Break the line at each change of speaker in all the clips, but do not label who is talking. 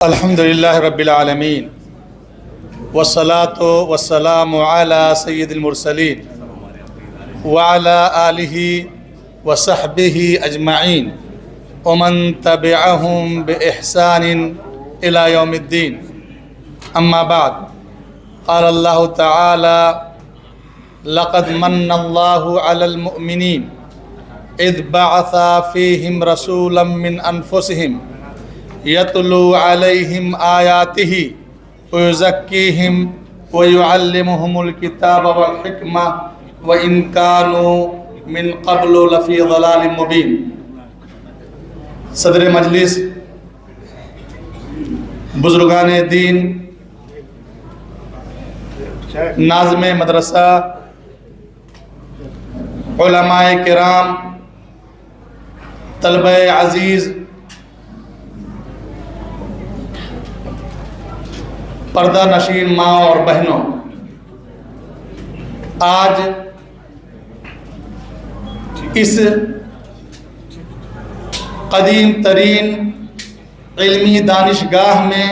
الحمد للہ رب العالمین والصلاة والسلام علی سید المرسلین وعلی آلہ وصحبہ اجمعین ومن تبعہم بإحسان الى یوم الدین اما بعد قال اللہ تعالی لقد من اللہ علی المؤمنین اذ بعث فیہم رسولا من انفسہم یتلو علیہم آیاتہ ویزکیہم ویعلمہم الکتاب والحکمہ وإن كانوا من قبل لفی ضلال مبین۔ صدر مجلس، بزرگان دین، ناظم مدرسہ، علماء کرام، طلبہ عزیز، پردہ نشین ماں اور بہنوں، آج اس قدیم ترین علمی دانشگاہ میں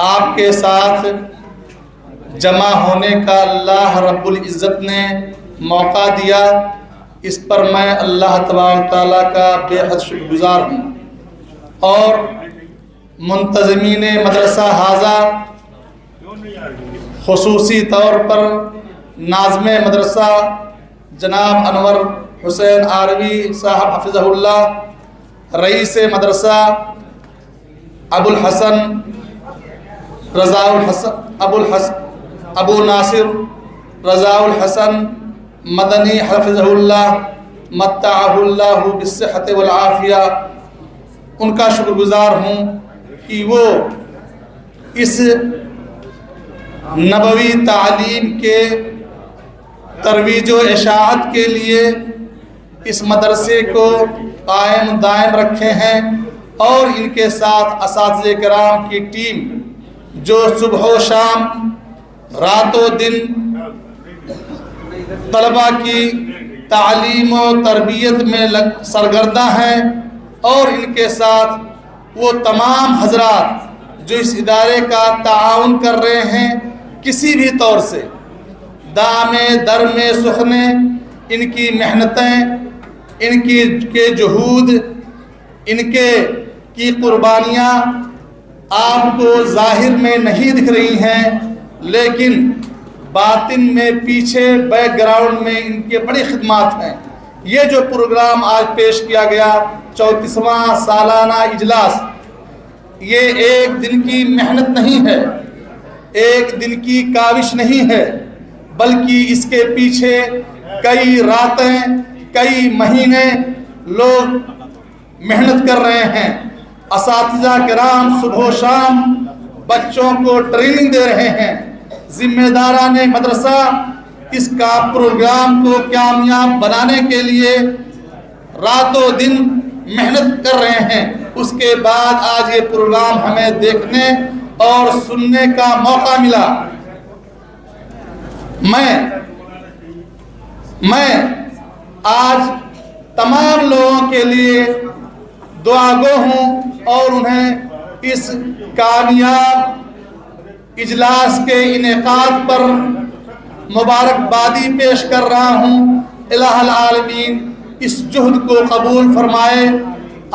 آپ کے ساتھ جمع ہونے کا اللہ رب العزت نے موقع دیا، اس پر میں اللہ تبارک تعالیٰ کا بے حد شکر گزار ہوں، اور منتظمین مدرسہ حاضہ، خصوصی طور پر ناظم مدرسہ جناب انور حسین آروی صاحب حفظہ اللہ، رئیس مدرسہ ابو الحسن رضا الحسن ابو ناصر رضا الحسن مدنی حفظہ اللہ متعہ اللہ بالصحت والعافیہ، ان کا شکر گزار ہوں کہ وہ اس نبوی تعلیم کے ترویج و اشاعت کے لیے اس مدرسے کو قائم دائم رکھے ہیں، اور ان کے ساتھ اساتذہ کرام کی ٹیم جو صبح و شام رات و دن طلبہ کی تعلیم و تربیت میں سرگرداں ہیں، اور ان کے ساتھ وہ تمام حضرات جو اس ادارے کا تعاون کر رہے ہیں، کسی بھی طور سے دامے درمے سخنے، ان کی محنتیں، ان کے جہود، ان کی قربانیاں آپ کو ظاہر میں نہیں دکھ رہی ہیں، لیکن باطن میں پیچھے بیک گراؤنڈ میں ان کے بڑی خدمات ہیں۔ یہ جو پروگرام آج پیش کیا گیا، 34واں سالانہ اجلاس، یہ ایک دن کی محنت نہیں ہے، ایک دن کی کاوش نہیں ہے، بلکہ اس کے پیچھے کئی راتیں، کئی مہینے لوگ محنت کر رہے ہیں۔ اساتذہ کرام صبح و شام بچوں کو ٹریننگ دے رہے ہیں، ذمہ داران مدرسہ اس کا پروگرام کو کامیاب بنانے کے لیے رات و دن محنت کر رہے ہیں۔ اس کے بعد آج یہ پروگرام ہمیں دیکھنے اور سننے کا موقع ملا۔ میں آج تمام لوگوں کے لیے دعا گو ہوں، اور انہیں اس کامیاب اجلاس کے انعقاد پر مبارکبادی پیش کر رہا ہوں۔ الہ العالمین اس جہد کو قبول فرمائے،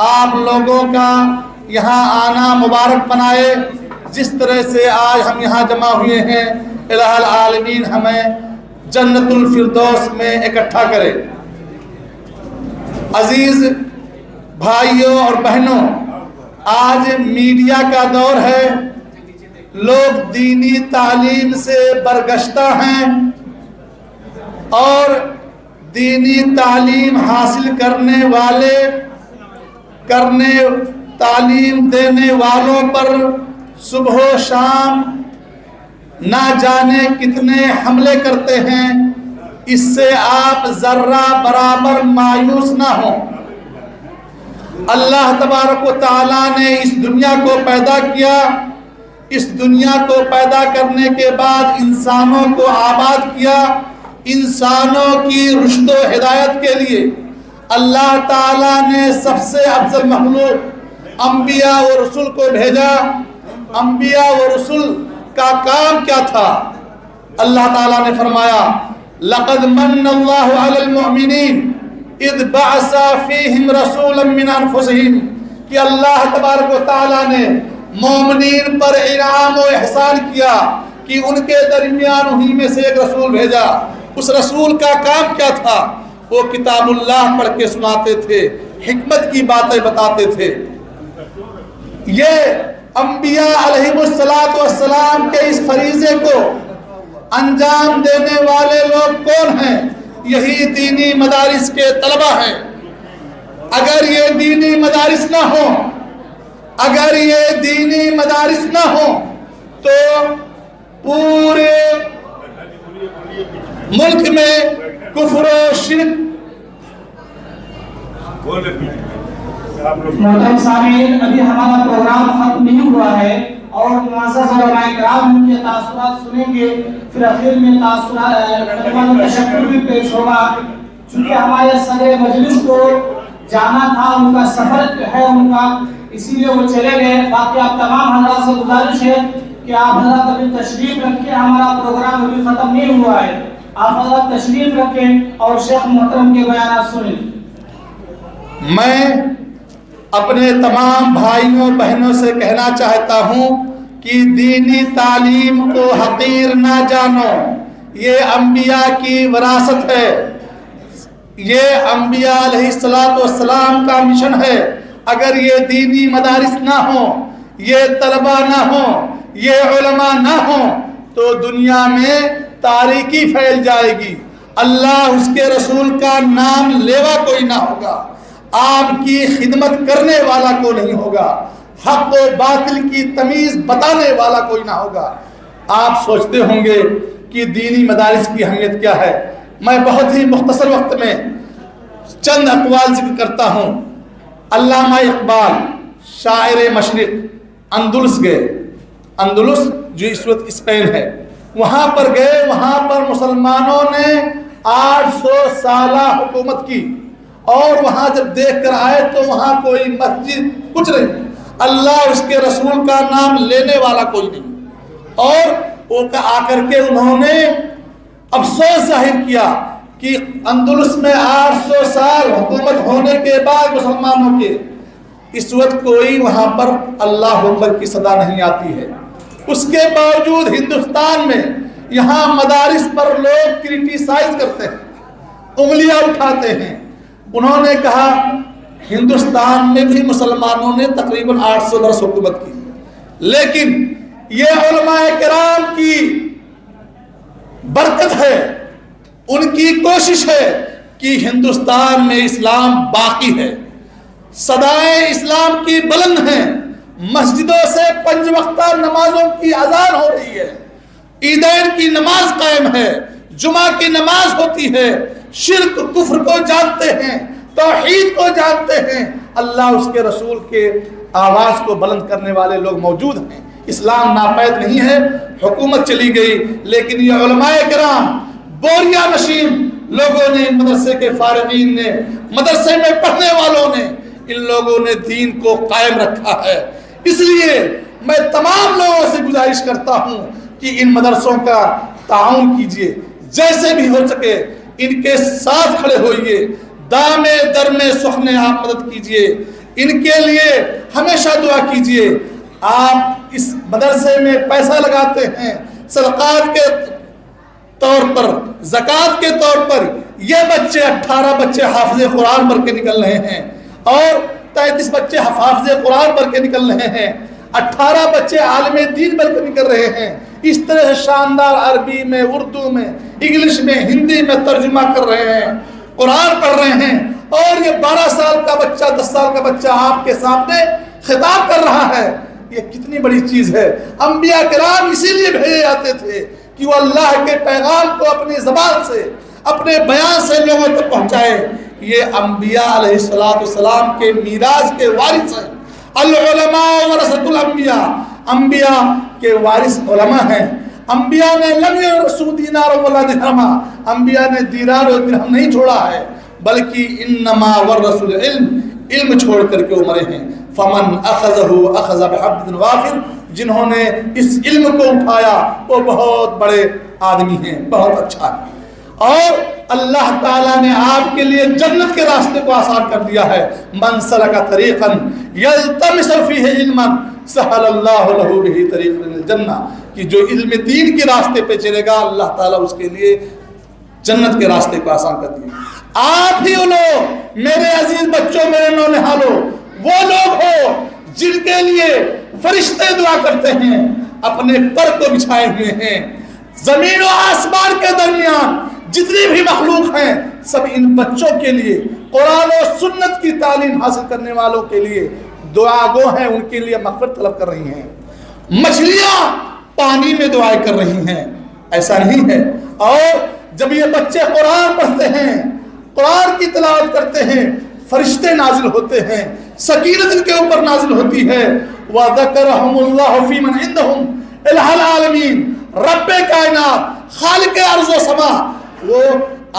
آپ لوگوں کا یہاں آنا مبارک بنائے۔ جس طرح سے آج ہم یہاں جمع ہوئے ہیں، الہ العالمین ہمیں جنت الفردوس میں اکٹھا کرے۔ عزیز بھائیوں اور بہنوں، آج میڈیا کا دور ہے، لوگ دینی تعلیم سے برگشتہ ہیں، اور دینی تعلیم حاصل تعلیم دینے والوں پر صبح و شام نہ جانے کتنے حملے کرتے ہیں۔ اس سے آپ ذرہ برابر مایوس نہ ہوں۔ اللہ تبارک و تعالیٰ نے اس دنیا کو پیدا کیا، اس دنیا کو پیدا کرنے کے بعد انسانوں کو آباد کیا، انسانوں کی رشد و ہدایت کے لیے اللہ تعالیٰ نے سب سے افضل مخلوق انبیاء و رسول کو بھیجا، انبیاء و رسول کا کام کیا تھا؟ اللہ تعالیٰ نے فرمایا لَقَدْ مَنَّ اللَّهُ عَلَى الْمُؤْمِنِينَ اِذْ بَعَثَ فِيهِمْ رَسُولًا مِّنْ أَنفُسِهِمْ کہ اللہ تبارک و تعالیٰ نے مومنین پر انعام و احسان کیا کہ ان کے درمیان انہی میں سے ایک رسول بھیجا۔ اس رسول کا کام کیا تھا؟ وہ کتاب اللہ پڑھ کے سناتے تھے، حکمت کی باتیں بتاتے تھے۔ یہ انبیاء علیہم السلام کے اس فریضے کو انجام دینے والے لوگ کون ہیں؟ یہی دینی مدارس کے طلبہ ہیں۔ اگر یہ دینی مدارس نہ ہوں، اگر یہ دینی مدارس نہ ہوں تو پورے ملک میں کفر و شرک۔
محترم سامعین، ابھی ہمارا پروگرام ختم نہیں ہوا ہے اور معزز علماء کرام ان کے تاثرات سنیں گے، پھر آخر میں کلمات تشکر بھی پیش ہوگا۔ چونکہ ہمارے صدر مجلس کو جانا تھا، ان کا سفر ہے ان کا، اسی لیے وہ چلے گئے۔ باقی آپ تمام حضرات سے گزارش ہے کہ آپ حضرات ابھی تشریف رکھیں، ہمارا پروگرام ابھی ختم نہیں ہوا ہے، آپ حضرات تشریف رکھیں اور شیخ محترم کے بیانات سنیں۔
میں اپنے تمام بھائیوں بہنوں سے کہنا چاہتا ہوں کہ دینی تعلیم کو حقیر نہ جانو، یہ انبیاء کی وراثت ہے، یہ انبیاء علیہ السلام کا مشن ہے۔ اگر یہ دینی مدارس نہ ہوں، یہ طلبہ نہ ہوں، یہ علماء نہ ہوں تو دنیا میں تاریکی پھیل جائے گی، اللہ اس کے رسول کا نام لیوا کوئی نہ ہوگا، آپ کی خدمت کرنے والا کوئی نہیں ہوگا، حق و باطل کی تمیز بتانے والا کوئی نہ ہوگا۔ آپ سوچتے ہوں گے کہ دینی مدارس کی اہمیت کیا ہے۔ میں بہت ہی مختصر وقت میں چند اقوال ذکر کرتا ہوں۔ علامہ اقبال شاعر مشرق اندلس گئے، اندلس جو اس وقت اسپین ہے، وہاں پر گئے، وہاں پر مسلمانوں نے 800 سالہ حکومت کی، اور وہاں جب دیکھ کر آئے تو وہاں کوئی مسجد کچھ نہیں، اللہ اس کے رسول کا نام لینے والا کوئی نہیں، اور وہ آ کر کے انہوں نے افسوس ظاہر کیا کہ اندلس میں 800 سال حکومت ہونے کے بعد مسلمانوں کے اس وقت کوئی وہاں پر اللہ اکبر کی صدا نہیں آتی ہے۔ اس کے باوجود ہندوستان میں یہاں مدارس پر لوگ کرٹیسائز کرتے ہیں، انگلیاں اٹھاتے ہیں۔ انہوں نے کہا ہندوستان میں بھی مسلمانوں نے تقریباً 800 برس حکومت کی، لیکن یہ علماء کرام کی برکت ہے، ان کی کوشش ہے کہ ہندوستان میں اسلام باقی ہے، صدائیں اسلام کی بلند ہیں، مسجدوں سے 5 وقتہ نمازوں کی اذان ہو رہی ہے، عیدین کی نماز قائم ہے، جمعہ کی نماز ہوتی ہے، شرک کفر کو جانتے ہیں، توحید کو جانتے ہیں، اللہ اس کے رسول کے آواز کو بلند کرنے والے لوگ موجود ہیں۔ اسلام ناپید نہیں ہے، حکومت چلی گئی، لیکن یہ علماء کرام بوریا نشین لوگوں نے، مدرسے کے فارغین نے، مدرسے میں پڑھنے والوں نے، ان لوگوں نے دین کو قائم رکھا ہے۔ اس لیے میں تمام لوگوں سے گزارش کرتا ہوں کہ ان مدرسوں کا تعاون کیجیے، جیسے بھی ہو سکے ان کے ساتھ کھڑے ہوئیے، دامے درمے سخنے آپ مدد کیجیے، ان کے لیے ہمیشہ دعا کیجیے۔ آپ اس مدرسے میں پیسہ لگاتے ہیں صدقات کے طور پر، زکوٰۃ کے طور پر، یہ بچے 18 بچے حافظ قرآن بن کے نکل رہے ہیں، اور 33 بچے حافظ قرآن بن کے نکل رہے ہیں، 18 بچے عالم دین بن کے نکل رہے ہیں۔ اس طرح شاندار عربی میں، اردو میں، انگلش میں، ہندی میں ترجمہ کر رہے ہیں، قرآن پڑھ رہے ہیں، اور یہ 12 سال کا بچہ، 10 سال کا بچہ آپ کے سامنے خطاب کر رہا ہے۔ یہ کتنی بڑی چیز ہے۔ انبیاء کرام اسی لیے بھیجے جاتے تھے کہ وہ اللہ کے پیغام کو اپنی زبان سے، اپنے بیان سے لوگوں تک پہنچائے۔ یہ انبیاء علیہ السلام کے میراث کے وارث ہیں۔ العلماء ورثۃ الانبیاء، انبیاء کے وارث علماء ہیں۔ انبیاء نے لم یورثوا دینارا ولا درہما، انبیاء نے دینار اور درہم نہیں چھوڑا ہے، بلکہ انما ورثوا العلم، علم چھوڑ کر کے وہ مرے ہیں۔ فمن اخذہ اخذ بحظ وافر، جنہوں نے اس علم کو اٹھایا وہ بہت بڑے آدمی ہیں، بہت اچھا ہے۔ اور اللہ تعالیٰ نے آپ کے لیے جنت کے راستے کو آسان کر دیا ہے۔ من سلک طریقا یلتمس فیہ علما سہل اللہ لہ بہ طریقا الی الجنہ، کہ جو علم دین کے راستے پہ چلے گا اللہ تعالیٰ اس کے لیے جنت کے راستے کو آسان کر دیا۔ آپ ہی لوگ میرے عزیز بچوں، میرے نونہالوں، وہ لوگ ہو جن کے لیے فرشتے دعا کرتے ہیں، اپنے پر کو بچھائے ہوئے ہیں۔ زمین و آسمان کے درمیان جتنی بھی مخلوق ہیں سب ان بچوں کے لیے، قرآن و سنت کی تعلیم حاصل کرنے والوں کے لیے دعا گو ہیں، ان کے لیے مغفرت طلب کر رہی ہیں۔ مچھلیاں پانی میں دعائیں کر رہی ہیں، ایسا نہیں ہے۔ اور جب یہ بچے قرآن پڑھتے ہیں، قرآن کی تلاوت کرتے ہیں، فرشتے نازل ہوتے ہیں، سکینت ان کے اوپر نازل ہوتی ہے۔ وَذَكَرَهُمُ اللَّهُ فِي مَنْ عِنْدَهُمْ الْعَالَمِينَ العالمین، رب کائنات، خالق ارض و سما، وہ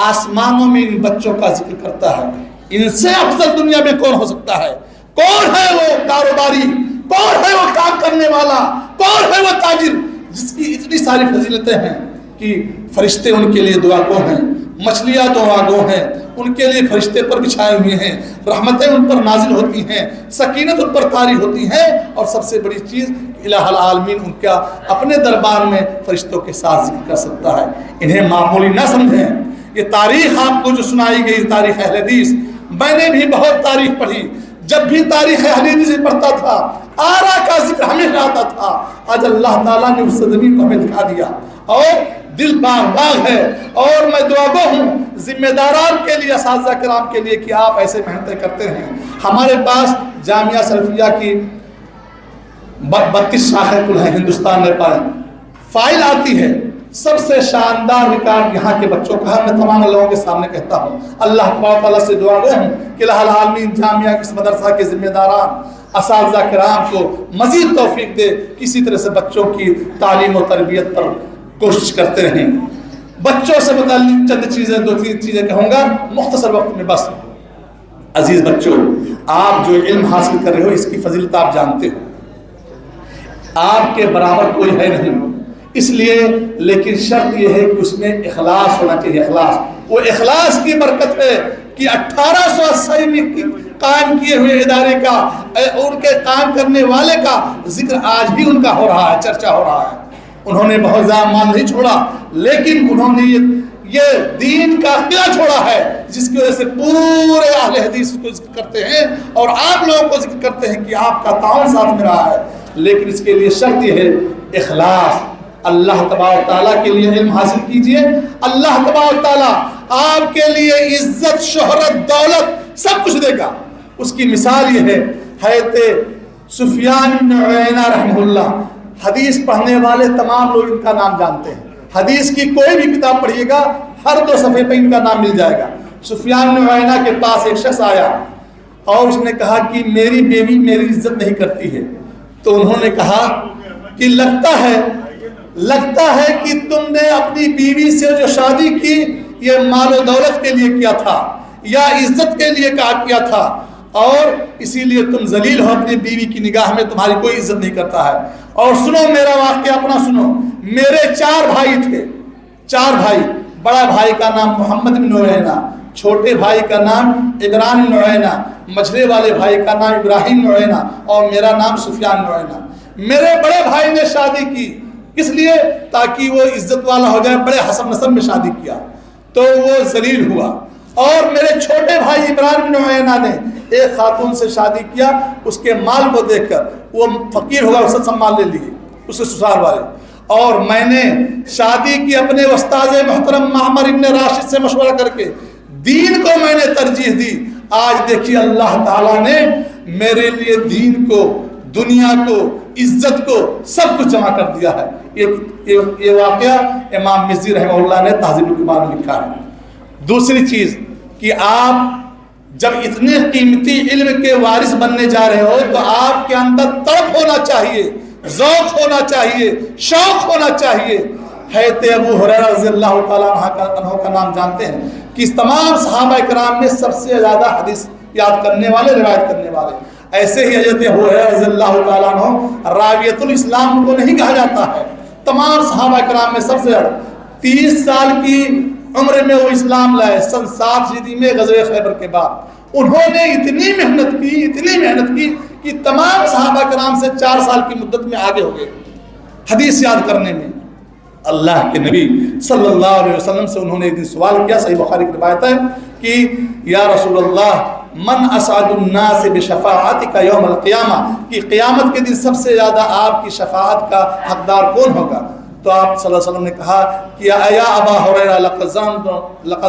آسمانوں میں ان بچوں کا ذکر کرتا ہے۔ ان سے افضل دنیا میں کون ہو سکتا ہے؟ کون ہے وہ کاروباری؟ کون ہے وہ کام کرنے والا؟ کون ہے وہ تاجر جس کی اتنی ساری فضیلتیں ہیں کہ فرشتے ان کے لیے دعا گو ہیں، مچھلیاں دعا گو ہیں، ان کے لیے فرشتے پر بچھائے ہوئے ہیں، رحمتیں ان پر نازل ہوتی ہیں، سکینت ان پر طاری ہوتی ہے۔ اور سب سے بڑی چیز الہ العالمین ان کا اپنے دربار میں فرشتوں کے ساتھ ذکر کر سکتا ہے۔ انہیں معمولی نہ سمجھیں۔ یہ تاریخ آپ کو جو سنائی گئی، تاریخ اہل حدیث، میں نے بھی بہت تاریخ پڑھی۔ جب بھی تاریخ اہل حدیث پڑھتا تھا آرا کا ذکر ہمیشہ آتا تھا۔ آج اللہ تعالیٰ نے اس زمین کو ہمیں دکھا دیا اور دل باغ ہے۔ اور میں دعا گو ہوں ذمہ داران کے لیے، اساتذہ کرام کے لیے کہ آپ ایسے محنتیں کرتے ہیں۔ ہمارے پاس جامعہ سلفیہ کی 32 شاخیں کل ہیں ہندوستان میں پائے، فائل آتی ہے۔ سب سے شاندار ریکارڈ یہاں کے بچوں کا ہے۔ میں تمام لوگوں کے سامنے کہتا ہوں، اللہ تعالیٰ سے دعا گو ہوں کہ الہ العالمین جامعہ اس مدرسہ کے ذمہ داران، اساتذہ کرام کو مزید توفیق دے، کسی طرح سے بچوں کی تعلیم و تربیت پر کوشش کرتے رہیں۔ بچوں سے متعلق چند چیزیں، 2-3 چیزیں کہوں گا مختصر وقت میں بس۔ عزیز بچوں، آپ جو علم حاصل کر رہے ہو اس کی فضیلت آپ جانتے ہو، آپ کے برابر کوئی ہے نہیں، اس لیے لیکن شرط یہ ہے کہ اس میں اخلاص ہونا چاہیے۔ اخلاص، وہ اخلاص کی برکت ہے کہ 1880 میں قائم کیے ہوئے ادارے کا، ان کے قائم کرنے والے کا ذکر آج بھی ان کا ہو رہا ہے، چرچا ہو رہا ہے۔ انہوں نے بہت زیادہ مان نہیں چھوڑا، لیکن انہوں نے یہ دین کا قلعہ چھوڑا ہے جس کی وجہ سے پورے اہل حدیث کو ذکر کرتے ہیں اور آپ لوگوں کو ذکر کرتے ہیں کہ آپ کا تعاون ساتھ میں رہا ہے۔ لیکن اس کے لیے شرط یہ ہے اخلاص۔ اللہ تبارک تعالیٰ کے لیے علم حاصل کیجئے، اللہ تبارک تعالیٰ آپ کے لیے عزت، شہرت، دولت سب کچھ دے گا۔ اس کی مثال یہ ہے، حضرت سفیان بن عیینہ رحمہ اللہ، حدیث پڑھنے والے تمام لوگ ان کا نام جانتے ہیں۔ حدیث کی کوئی بھی کتاب پڑھیے گا ہر 2 صفحے پہ ان کا نام مل جائے گا۔ سفیان بن عیینہ کے پاس ایک شخص آیا اور اس نے کہا کہ میری بیوی میری عزت نہیں کرتی ہے۔ تو انہوں نے کہا کہ لگتا ہے کہ تم نے اپنی بیوی سے جو شادی کی یہ مال و دولت کے لیے کیا تھا یا عزت کے لیے کیا تھا، اور اسی لیے تم ذلیل ہو، اپنی بیوی کی نگاہ میں تمہاری کوئی عزت نہیں کرتا ہے۔ اور سنو میرا واقعہ اپنا سنو، میرے 4 بھائی تھے، 4 بھائی۔ بڑا بھائی کا نام محمد بن عیینہ، چھوٹے بھائی کا نام عمران بن عیینہ، مجھے والے بھائی کا نام ابراہیم بن عیینہ اور میرا نام سفیان بن عیینہ۔ میرے بڑے بھائی نے شادی کی، کس لیے؟ تاکہ وہ عزت والا ہو جائے، بڑے حسب نسب میں شادی کیا تو وہ ذلیل ہوا۔ اور میرے چھوٹے بھائی عمران بن عیینہ نے ایک خاتون سے شادی کیا، اس کے مال کو دیکھ کر وہ فقیر ہوا، اسے سنبھال لے لیے اس کے سسرال والے۔ اور میں نے شادی کی اپنے استاد محترم معمر ابن راشد سے مشورہ کر کے، دین کو میں نے ترجیح دی۔ آج دیکھیے اللہ تعالیٰ نے میرے لیے دین کو، دنیا کو، عزت کو سب کچھ جمع کر دیا ہے۔ یہ واقعہ امام مزی رحمہ اللہ نے تہذیب الکمال میں لکھا ہے۔ دوسری چیز کہ آپ جب اتنے قیمتی علم کے وارث بننے جا رہے ہو تو آپ کے اندر تڑپ ہونا چاہیے، ذوق ہونا چاہیے، شوق ہونا چاہیے۔ حضرت ابو ہریرہ رضی اللہ تعالیٰ عنہ کا نام جانتے ہیں کہ اس تمام صحابہ کرام میں سب سے زیادہ حدیث یاد کرنے والے، روایت کرنے والے۔ ایسے ہی حضرت ابو ہریرہ رضی اللہ تعالیٰ عنہ راویۃ الاسلام کو نہیں کہا جاتا ہے. تمام صحابہ کرام میں سب سے زیادہ 30 سال کی عمر میں وہ اسلام لائے. سن 7 ہجری میں غزوہ خیبر کے بعد انہوں نے اتنی محنت کی کہ تمام صحابہ کرام سے 4 سال کی مدت میں آگے ہو گئے حدیث یاد کرنے میں. اللہ کے نبی صلی اللہ علیہ وسلم سے انہوں نے ایک دن سوال کیا, صحیح بخاری کی روایت ہے کہ یا رسول اللہ من اسعد الناس بشفاعتک یوم القیامہ, کہ قیامت کے دن سب سے زیادہ آپ کی شفاعت کا حقدار کون ہوگا؟ تو آپ صلی اللہ علیہ وسلم نے کہا کہ یا ابا ہریرہ لقد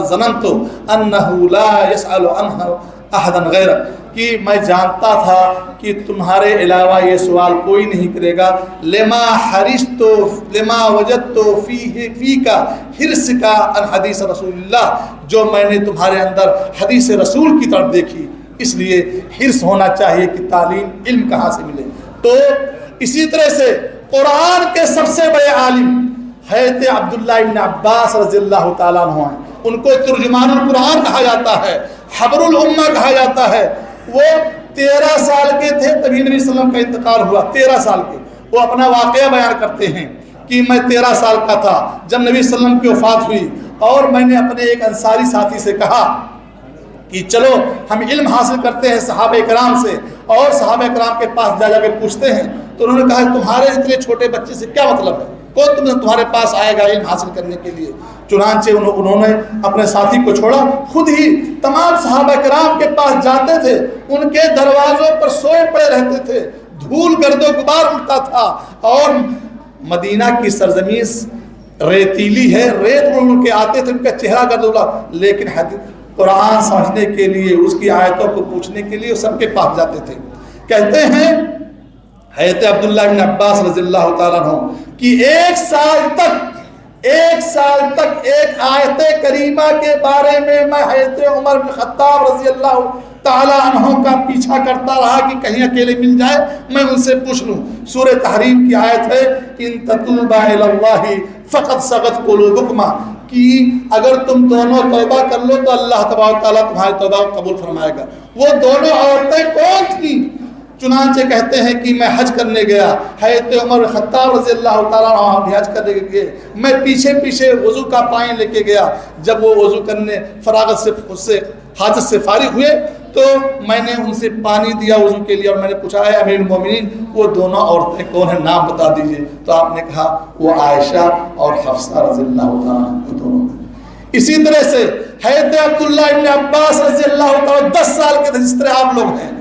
ظننت انہ لا يسأل عنہ احدا غیرک, کہ میں جانتا تھا کہ تمہارے علاوہ یہ سوال کوئی نہیں کرے گا. لما وجدت فیک حرصک عن حدیث رسول اللہ, جو میں نے تمہارے اندر حدیث رسول کی طرف دیکھی, اس لیے حرص ہونا چاہیے کہ تعلیم علم کہاں سے ملے. تو اسی طرح سے قرآن کے سب سے بڑے عالم حضرت عبداللہ ابن عباس رضی اللہ تعالیٰ عنہ ہیں. ان کو ترجمان القرآن کہا جاتا ہے, حبر الامہ کہا جاتا ہے. وہ 13 سال کے تھے تبھی نبی صلی اللہ علیہ وسلم کا انتقال ہوا. 13 سال کے. وہ اپنا واقعہ بیان کرتے ہیں کہ میں 13 سال کا تھا جب نبی صلی اللہ علیہ وسلم کی وفات ہوئی, اور میں نے اپنے ایک انصاری ساتھی سے کہا کہ چلو ہم علم حاصل کرتے ہیں صحابہ کرام سے, اور صحابہ کرام کے پاس جا کے پوچھتے ہیں. تو انہوں نے کہا تمہارے اتنے چھوٹے بچے سے کیا مطلب ہے, کون تمہارے پاس آئے گا علم حاصل کرنے کے لیے؟ چنانچہ انہوں نے اپنے ساتھی کو چھوڑا, خود ہی تمام صحابہ کرام کے پاس جاتے تھے, ان کے دروازوں پر سوئے پڑے رہتے تھے, دھول گرد و غبار اڑتا تھا. اور مدینہ کی سرزمین ریتیلی ہے, ریت اڑ کے آتے تھے, ان کا چہرہ گرد اڑا, لیکن قرآن سمجھنے کے لیے, اس کی آیتوں کو پوچھنے کے لیے سب کے پاس جاتے تھے. کہتے ہیں حضرت عبداللہ بن عباس رضی اللہ تعالیٰ عنہ کہ 1 سال تک ایک آیت کریمہ کے بارے میں حضرت عمر بن خطاب رضی اللہ تعالیٰ عنہ کا پیچھا کرتا رہا کہ کہیں اکیلے مل جائے, میں ان سے پوچھ لوں. سورہ تحریم کی آیت ہے ان تتوبا الی اللہ فقد صغت قلوبکما, کہ اگر تم دونوں توبہ کر لو تو اللہ تبارک تعالیٰ تمہاری توبہ قبول فرمائے گا. وہ دونوں عورتیں کون تھیں؟ چنانچہ کہتے ہیں کہ میں حج کرنے گیا, حضرت عمر خطاب رضی اللہ تعالیٰ عنہ بھی حج کرنے گئے, میں پیچھے وضو کا پانی لے کے گیا. جب وہ وضو کرنے فراغت سے حاجت سے فارغ ہوئے تو میں نے ان سے پانی دیا وضو کے لیے, اور میں نے پوچھا ہے امیر المومنین وہ دونوں عورتیں کون ہیں, نام بتا دیجئے. تو آپ نے کہا وہ عائشہ اور حفصہ رضی اللہ تعالیٰ عنہ دونوں. اسی طرح سے حضرت عبداللہ ابن عباس رضی اللہ تعالیٰ 10 سال کے تھے جس طرح آپ لوگ ہیں,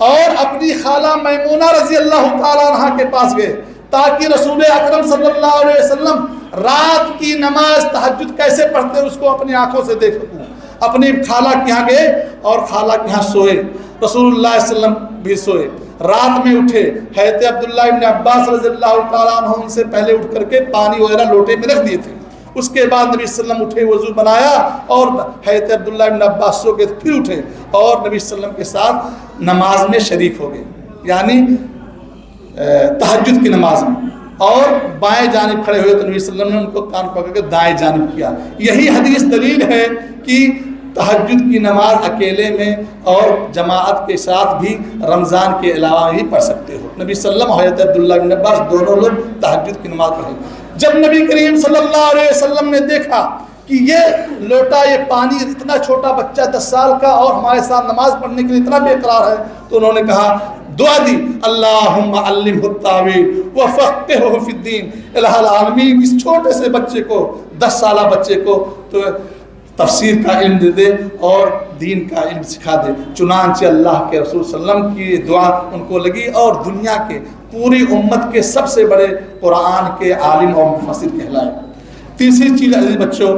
اور اپنی خالہ میمونہ رضی اللہ تعالیٰ عنہ کے پاس گئے تاکہ رسول اکرم صلی اللہ علیہ وسلم رات کی نماز تہجد کیسے پڑھتے اس کو اپنی آنکھوں سے دیکھ سکوں. اپنی خالہ کے یہاں گئے اور خالہ کے یہاں سوئے. رسول اللہ صلی اللہ علیہ وسلم بھی سوئے. رات میں اٹھے, حضرت عبداللہ ابن عباس رضی اللہ تعالیٰ عنہ ان سے پہلے اٹھ کر کے پانی وغیرہ لوٹے میں رکھ دیے تھے. اس کے بعد نبی صلی اللہ علیہ وسلم اٹھے, وضو بنایا, اور حضرت عبداللہ ابن عباس سو کے پھر اٹھے اور نبی صلی اللہ علیہ وسلم کے ساتھ نماز میں شریک ہو گئے, یعنی تہجد کی نماز میں. اور بائیں جانب کھڑے ہوئے تو نبی صلی اللہ علیہ وسلم نے ان کو کان پکڑ کے دائیں جانب کیا. یہی حدیث دلیل ہے کہ تہجد کی نماز اکیلے میں اور جماعت کے ساتھ بھی رمضان کے علاوہ ہی پڑھ سکتے ہو. نبی صلی اللہ علیہ وسلم حضرت عبداللہ ابن عباس دونوں لوگ تہجد کی نماز پڑھے. جب نبی کریم صلی اللہ علیہ وسلم نے دیکھا کہ یہ لوٹا, یہ پانی, اتنا چھوٹا بچہ 10 سال کا اور ہمارے ساتھ نماز پڑھنے کے لیے اتنا بے قرار ہے, تو انہوں نے کہا, دعا دی, اللہم علمہ التاویل وفقہہ فی الدین, الہ العالمین اس چھوٹے سے بچے کو, 10 سالہ بچے کو تو تفسیر کا علم دے دے اور دین کا علم سکھا دے. چنانچہ اللہ کے رسول صلی اللہ علیہ وسلم کی دعا ان کو لگی اور دنیا کے پوری امت کے سب سے بڑے قرآن کے عالم اور مفسر کہلائے. تیسری چیز عزیز بچوں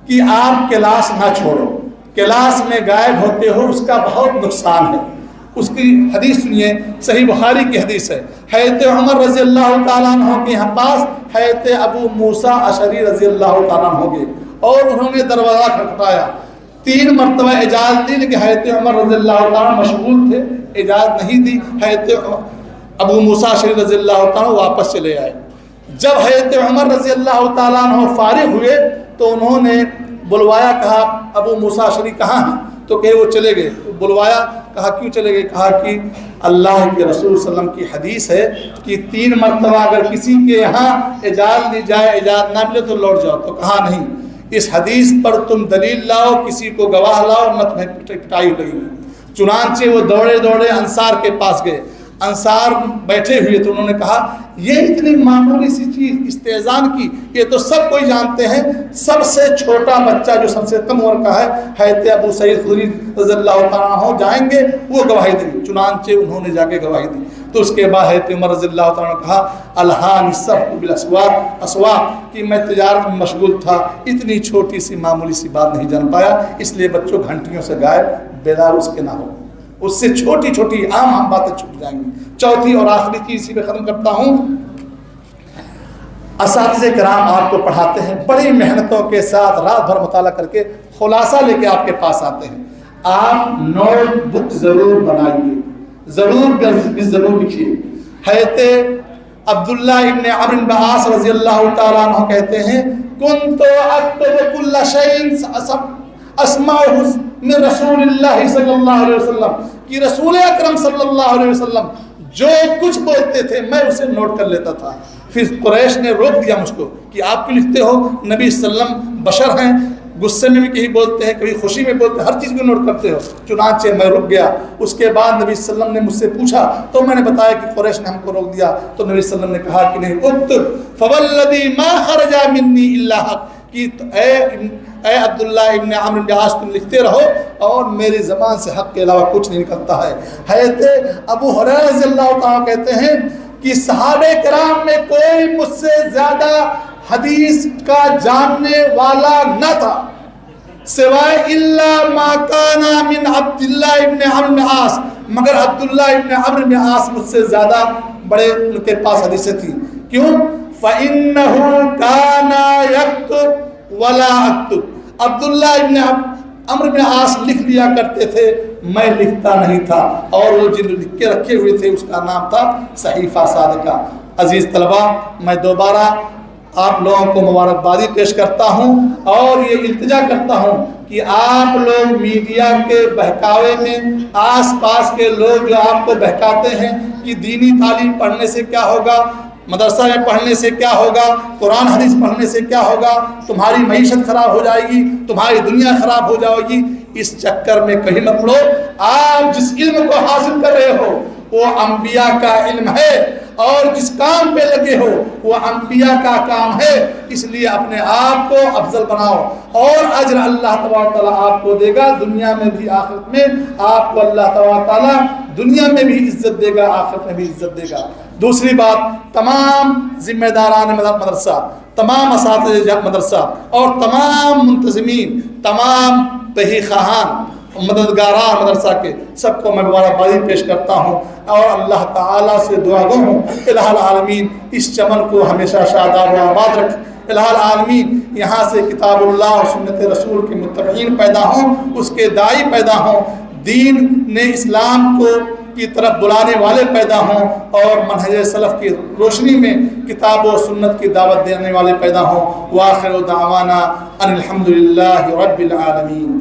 کہ آپ کلاس نہ چھوڑو, کلاس میں غائب ہوتے ہو اس کا بہت نقصان ہے. اس کی حدیث سنیے, صحیح بخاری کی حدیث ہے. حضرت عمر رضی اللہ تعالیٰ عنہ کے یہاں پاس حضرت ابو موسیٰ اشعری رضی اللہ تعالیٰ عنہ گئے اور انہوں نے دروازہ کھٹکھٹایا. 3 مرتبہ اجازت دی لیکن حضرت عمر رضی اللہ تعالیٰ مشغول تھے, اجازت نہیں دی. حضرت ابو موسیٰ اشعری رضی اللہ تعالیٰ واپس چلے آئے. جب حضرت عمر رضی اللہ تعالیٰ عنہ فارغ ہوئے تو انہوں نے بلوایا, کہا ابو موسیٰ اشعری کہاں ہیں؟ تو کہ وہ چلے گئے. بلوایا, کہا کیوں چلے گئے؟ کہا کہ اللہ کے رسول صلی اللہ علیہ وسلم کی حدیث ہے کہ 3 مرتبہ اگر کسی کے یہاں اجازت دی جائے, اجازت نہ ملے تو لوٹ جاؤ. تو کہا نہیں, اس حدیث پر تم دلیل لاؤ, کسی کو گواہ لاؤ, نہ تمہیں پٹائی لگے گی. چنانچہ وہ دوڑے دوڑے انصار کے پاس گئے. انصار بیٹھے ہوئے تو انہوں نے کہا یہ اتنی معمولی سی چیز استئذان کی, یہ تو سب کوئی جانتے ہیں. سب سے چھوٹا بچہ جو سب سے کم عمر کا ہے حضرت ابو سعید خدری رضی اللہ تعالیٰ عنہ جائیں گے, وہ گواہی دیں گے. چنانچہ انہوں نے جا کے گواہی دی. تو اس کے بعد حضرت عمر رضی اللہ تعالیٰ نے کہا الہانی السفح بالاسواق, کہ میں تجارت میں مشغول تھا, اتنی چھوٹی سی معمولی سی بات نہیں جان پایا, اس لیے بچوں گھنٹیوں سے غائب بیدار اس کے نہ ہو. اس سے چھوٹی چھوٹی عام باتیں چھوٹ جائیں گی. چوتھی اور آخری چیز اسی پہ ختم کرتا ہوں. اساتذہ کرام آپ کو پڑھاتے ہیں, بڑی محنتوں کے ساتھ رات بھر مطالعہ کر کے خلاصہ لے کے آپ کے پاس آتے ہیں. آپ نوٹ بک ضرور بنائیے, ضرور لکھیے. حضرت عبداللہ ابن عمرو بن عاص رضی اللہ تعالیٰ عنہ کہتے ہیں کنت اکتب کل شیء اسمعہ من رسول اللہ صلی اللہ علیہ وسلم, کہ رسول اکرم صلی اللہ علیہ وسلم جو کچھ بولتے تھے میں اسے نوٹ کر لیتا تھا. پھر قریش نے روک دیا مجھ کو کہ آپ کیوں لکھتے ہو, نبی صلی اللہ علیہ وسلم بشر ہیں, غصے میں بھی کہیں بولتے ہیں, کبھی خوشی میں بولتے ہیں, ہر چیز کو نوٹ کرتے ہو. چنانچہ میں رک گیا. اس کے بعد نبی صلی اللہ علیہ وسلم نے مجھ سے پوچھا تو میں نے بتایا کہ قریش نے ہم کو روک دیا. تو نبی صلی اللہ علیہ وسلم نے کہا کہ نہیں, اکتب فوالذی ما خرج منی الا حق, کہ اے عبداللہ ابن عمرو بن عاص تم لکھتے رہو اور میری زبان سے حق کے علاوہ کچھ نہیں نکلتا ہے. حضرت ابو ہریرہ رضی اللہ تعالیٰ کہتے ہیں کہ صحابہ کرام میں کوئی مجھ سے زیادہ حدیث کا جاننے والا نہ تھا سوائے الا ما کان من عبداللہ ابن عمرو بن عاص, مگر عبداللہ ابن عمرو بن عاص مجھ سے زیادہ بڑے ان کے پاس حدیثیں تھیں. کیوں؟ فَإِنَّهُ كَانَ يَكْتُبُ وَلَا أَكْتُبُ, عبداللہ ابن عمرو بن عاص لکھ لیا کرتے تھے, میں لکھتا نہیں تھا. اور وہ جن لکھ کے رکھے ہوئے تھے اس کا نام تھا صحیفہ صادقہ. عزیز طلبہ, میں دوبارہ آپ لوگوں کو مبارکبادی پیش کرتا ہوں اور یہ التجا کرتا ہوں کہ آپ لوگ میڈیا کے بہکاوے میں آس پاس کے لوگ جو آپ کو بہکاتے ہیں کہ دینی تعلیم پڑھنے سے کیا ہوگا, مدرسہ میں پڑھنے سے کیا ہوگا, قرآن حدیث پڑھنے سے کیا ہوگا, تمہاری معیشت خراب ہو جائے گی, تمہاری دنیا خراب ہو جائے گی, اس چکر میں کہیں مت پڑو. آپ جس علم کو حاصل کر رہے ہو وہ انبیاء کا علم ہے, اور جس کام پہ لگے ہو وہ انبیاء کا کام ہے. اس لیے اپنے آپ کو افضل بناؤ اور اجر اللہ تبارک تعالیٰ آپ کو دے گا, دنیا میں بھی آخرت میں. آپ کو اللہ تبارک تعالیٰ دنیا میں بھی عزت دے گا, آخرت میں بھی عزت دے گا. دوسری بات, تمام ذمہ داران مدرسہ, تمام اساتذہ مدرسہ اور تمام منتظمین, تمام بہی خواہان, مددگاران مدرسہ کے, سب کو میں مبارکبادی پیش کرتا ہوں اور اللہ تعالیٰ سے دعا گو ہوں الہ العالمین اس چمن کو ہمیشہ شاداب و آباد رکھ. الہ العالمین یہاں سے کتاب اللہ اور سنت رسول کے متبعین پیدا ہوں, اس کے داعی پیدا ہوں, دین نے اسلام کو کی طرف بلانے والے پیدا ہوں, اور منہج سلف کی روشنی میں کتاب و سنت کی دعوت دینے والے پیدا ہوں. وآخر دعوانا ان الحمدللہ رب العالمین.